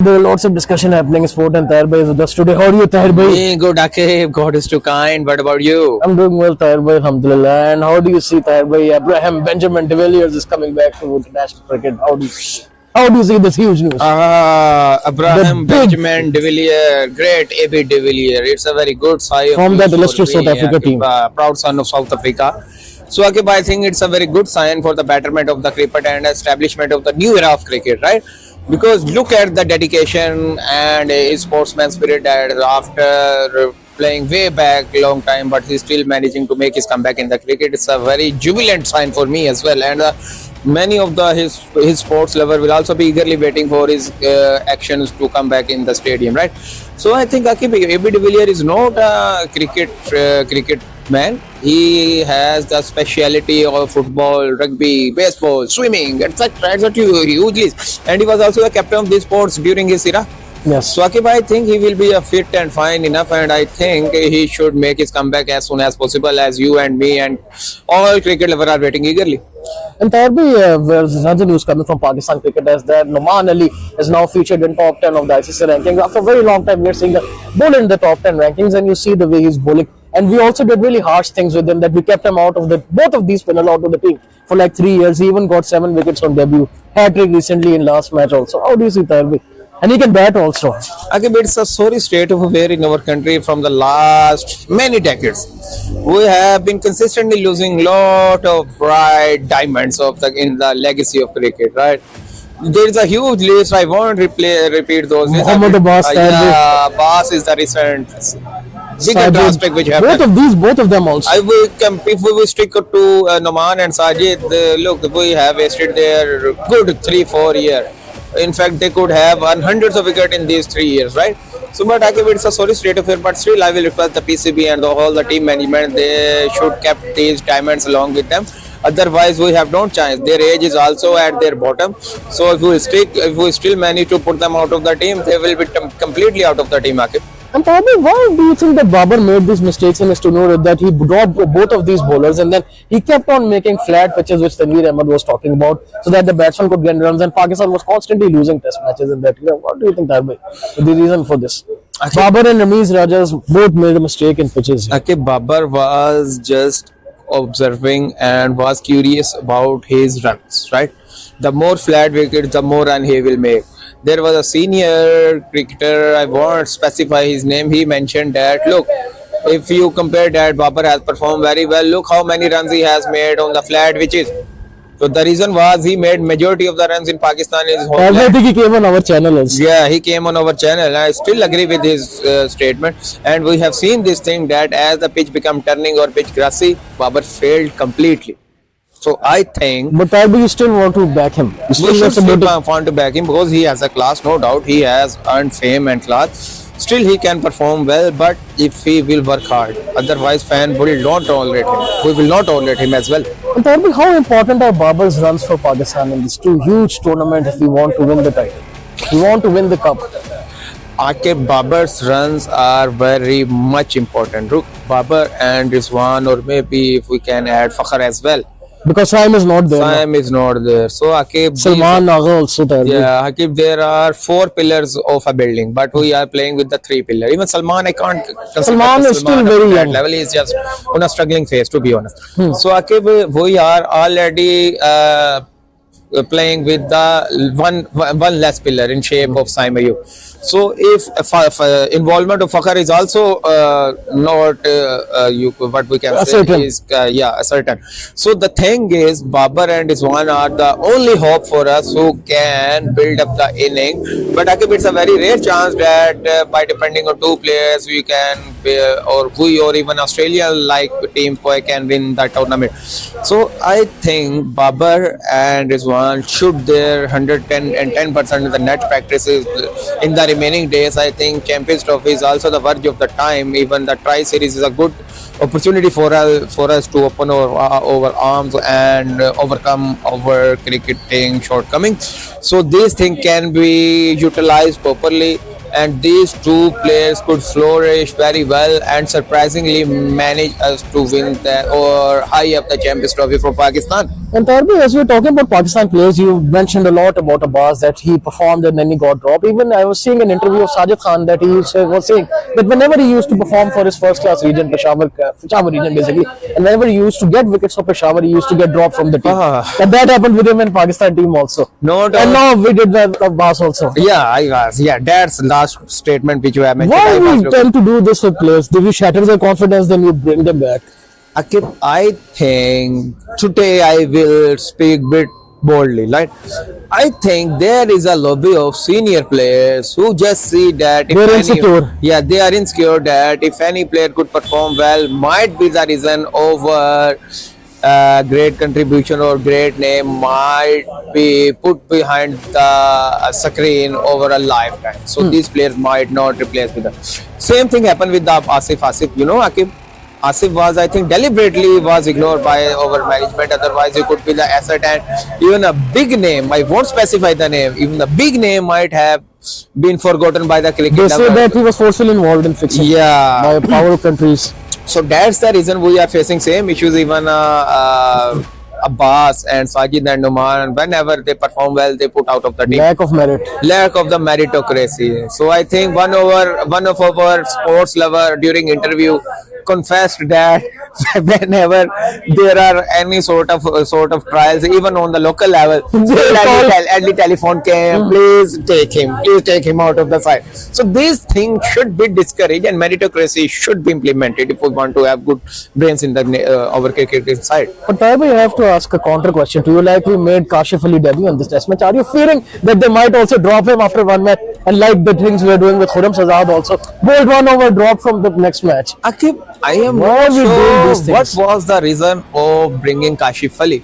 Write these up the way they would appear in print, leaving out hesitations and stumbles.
There are lots of discussion happening in sport and Tahir Bhai is with us today. How are you, Tahir Bhai? Hey, good, Akib. God is too kind. What about you? I'm doing well, Tahir Bhai, alhamdulillah. And how do you see Tahir Bhai? Abraham Benjamin de Villiers is coming back to international cricket. How do you see this huge news? Abraham The big- Benjamin de Villiers, great AB de Villiers. It's a very good sign From that for illustrious me, South Africa team. Proud son of South Africa. So, Akib, I think it's a very good sign for the betterment of the cricket and establishment of the new era of cricket, right? Because look at the dedication and his sportsman spirit that after playing way back long time, but he's still managing to make his comeback in the cricket. It's a very jubilant sign for me as well, and many of the his sports lover will also be eagerly waiting for his actions to come back in the stadium, right? So I think Akib AB de Villiers is not a cricket man. He has the speciality of football, rugby, baseball, swimming, etc. Hugely, and he was also the captain of these sports during his era. Yes. So Akib, I think he will be a fit and fine enough, and I think he should make his comeback as soon as possible, as you and me and all cricket lovers are waiting eagerly. And Tahir Bhai, there's another news coming from Pakistan cricket as that Noman Ali is now featured in top 10 of the ICC rankings. After a very long time, we're seeing a bowler in the top 10 rankings, and you see the way he's bowling. And we also did really harsh things with him that we kept him out of both of these spinners out of the team for like 3 years. He even got 7 wickets on debut. Hat-trick recently in last match also. How do you see Tahir Bhai? And he can bat also. Akib, it's a sorry state of affair in our country from the last many decades. We have been consistently losing lot of bright diamonds in the legacy of cricket, right? There is a huge list. I won't repeat those. Mohammad Abbas, yeah, Abbas is the recent bigger prospect which happened. Both of them also. If we will stick to Noman and Sajid, look, we have wasted their good 3-4 years. In fact, they could have won hundreds of wickets in these 3 years, right? So, but Akib, it's a sorry state of affair. But still, I will request the PCB and all the team management. They should keep these diamonds along with them. Otherwise, we have no chance. Their age is also at their bottom. So, if we still manage to put them out of the team, they will be completely out of the team, Akib. And Tahir Bhai, why do you think that Babar made these mistakes in his tenure that he dropped both of these bowlers and then he kept on making flat pitches which Tanveer Ahmed was talking about so that the batsman could get runs and Pakistan was constantly losing test matches in that era. What do you think, Tahir Bhai, the reason for this? Babar and Ramiz Rajas both made a mistake in pitches. Akib, Babar was just observing and was curious about his runs, right? The more flat wickets, the more run he will make. There was a senior cricketer, I won't specify his name, he mentioned that, look, if you compare that, Babar has performed very well. Look how many runs he has made on the flat pitches. So the reason was he made majority of the runs in Pakistan in his homeland. I think he came on our channel also. Yeah, he came on our channel. I still agree with his statement. And we have seen this thing that as the pitch become turning or pitch grassy, Babar failed completely. So I think But Tahir Bhai, you still want to back him. You we still should want to still want to back him because he has a class, no doubt. He has earned fame and class. Still, he can perform well, but if he will work hard, otherwise, fan will not tolerate him. We will not tolerate him as well. And Tahir Bhai, how important are Babar's runs for Pakistan in these two huge tournaments if we want to win the title? We want to win the cup. Akib, Babar's runs are very much important. Look, Babar and Rizwan, or maybe if we can add Fakhr as well. Because Saim is not there. Time is not there. So Akib, Salman Agha also there. yeah, Akib, there are 4 pillars of a building, but we are playing with the 3 pillars. Even Salman, I can't consider Salman is still very at that young. level. He is just on a struggling phase, to be honest. So Akib, we are already playing with the one less pillar in shape of Saimayu. So if involvement of Fakhr is also not what we can say is certain. So the thing is, Babar and Rizwan are the only hope for us who can build up the inning. But Akib, it's a very rare chance that by depending on 2 players we can or even Australia like team can win the tournament. So I think Babar and Rizwan should their 110 and 10% of the net practices in the remaining days. I think Champions Trophy is also the verge of the time. Even the Tri-Series is a good opportunity for us to open our arms and overcome our cricketing shortcomings. So these things can be utilized properly. and these two players could flourish very well and surprisingly manage us to win or high up the Champions Trophy for Pakistan. And Tarbi, as we were talking about Pakistan players, you mentioned a lot about Abbas, that he performed and then he got dropped. Even I was seeing an interview of Sajid Khan that he was saying that whenever he used to perform for his first class region, Peshawar region basically, and whenever he used to get wickets for Peshawar, he used to get dropped from the team. And that happened with him in Pakistan team also. Not And now we did that with Abbas also. Yeah, I was. Yeah, that's last statement which you have mentioned. Why I we was tend to do this with players? Do we shatter their confidence, then we bring them back? Akib, I think today I will speak bit boldly. Like, I think there is a lobby of senior players who just see that if They're insecure. Yeah, they are insecure that if any player could perform well, might be the reason over great contribution or great name might be put behind the screen over a lifetime. So these players might not replace with them. Same thing happened with the Asif. You know, Akib. Asif was, I think, deliberately was ignored by our management. Otherwise, he could be the asset, and even a big name. I won't specify the name. Even the big name might have been forgotten by the cricket They say lover. that he was forcefully involved in fixing Yeah. by power of countries. So that's the reason we are facing same issues. Even Abbas and Sajid and Numan, whenever they perform well, they put out of the team. Lack of merit. Lack of the meritocracy. So I think one of our sports lover during interview confessed that whenever there are any sort of trials, even on the local level, at the telephone came, please take him out of the side. So these things should be discouraged, and meritocracy should be implemented if we want to have good brains in the our cricket side. But Taiba, I have to ask a counter question to you. Like we made Kashif Ali debut on this test match. Are you fearing that they might also drop him after one match? And like the things we are doing with Khurram Shahzad also, bold one over drop from the next match. Akib, I am Why not are we doing these sure what things? was the reason of bringing Kashif Ali.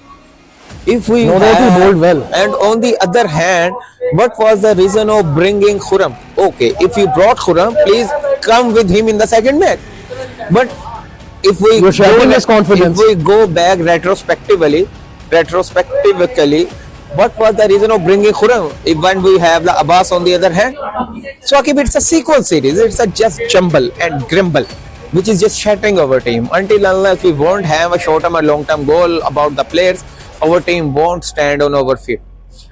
If we No doubt he have- bowled well. And on the other hand, what was the reason of bringing Khurram? Okay, if you brought Khurram, please come with him in the second match. But if we You're shattering his confidence. if we go back retrospectively, what was the reason of bringing Khurram if when we have the Abbas on the other hand? So Akib, it's a sequence series. It's a just jumble and grimble, which is just shattering our team. Until unless we won't have a short-term or long-term goal about the players, our team won't stand on our feet.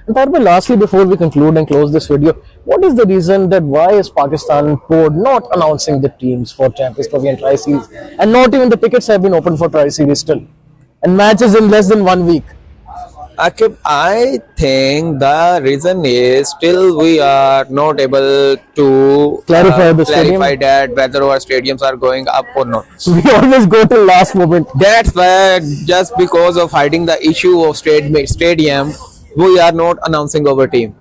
And Taiba, lastly, before we conclude and close this video, what is the reason that why is Pakistan board not announcing the teams for Champions Trophy and Tri-Series, and not even the tickets have been opened for Tri-Series still, and matches in less than 1 week? Akib, I think the reason is still we are not able to Clarify the stadium. clarify that whether our stadiums are going up or not. We always go till last moment. That's why just because of hiding the issue of stadium, we are not announcing our team.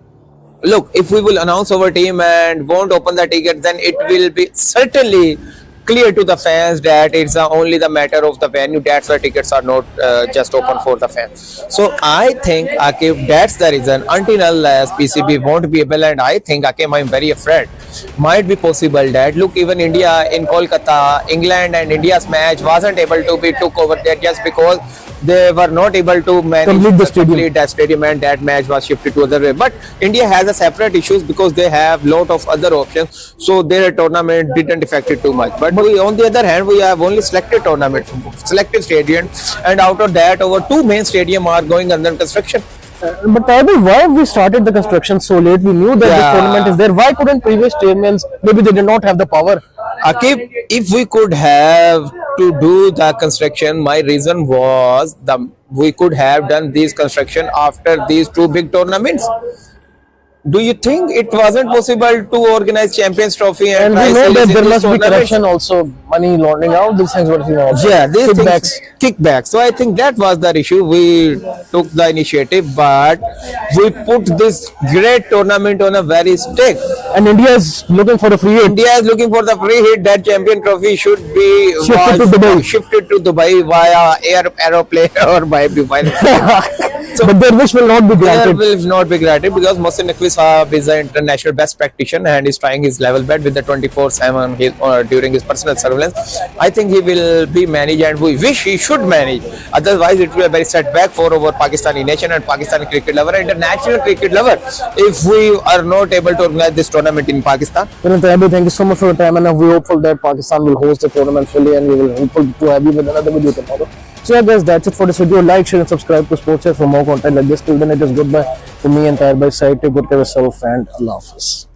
Look, if we will announce our team and won't open the ticket, then it will be certainly clear to the fans that it's only the matter of the venue. That's why tickets are not just open for the fans. So I think, Akib, that's the reason. Until unless PCB won't be able, and I think, Akib, I'm very afraid, might be possible that, look, even India in Kolkata, England and India's match wasn't able to be took over there just because they were not able to manage Complete the stadium. complete that stadium, and that match was shifted to other way. But India has a separate issues because they have lot of other options, so their tournament didn't affect it too much. But we, on the other hand, we have only selected tournament, selected stadiums, and out of that, over 2 main stadium are going under construction. But Taiba, why have we started the construction so late? We knew that this Yeah. tournament is there. Why couldn't previous chairmans, maybe they did not have the power? Akib, if we could have to do the construction, my reason was we could have done this construction after these 2 big tournaments. Do you think it wasn't possible to organize Champions Trophy And we know Tri-Series that in there these must be tournaments? corruption also, money laundering, all these things were involved. Yeah, these Kickbacks. kickbacks. So I think that was the issue. We took the initiative, but we put this great tournament on a very stake. And India is looking for a free hit. India is looking for the free hit. That champion trophy should be Shifted to Dubai. shifted to Dubai via aeroplane or by but their wish will not be There granted. will not be granted because Mohsin Naqvi Sahab is an international best practitioner and is trying his level best with the 24/7 during his personal surveillance. I think he will be managed, and we wish he should manage. Otherwise, it will be a very setback for our Pakistani nation and Pakistani cricket lover and international cricket lover if we are not able to organize this tournament in Pakistan. Thank you so much for your time, and we're hopeful that Pakistan will host the tournament fully, and we will hopeful to have you with another video tomorrow. So yeah guys, that's it for this video. Like, share and subscribe to Sports Here for more content like this. Till then, it is goodbye from me and Tahir by side. Take good care of yourself and Allah Hafiz.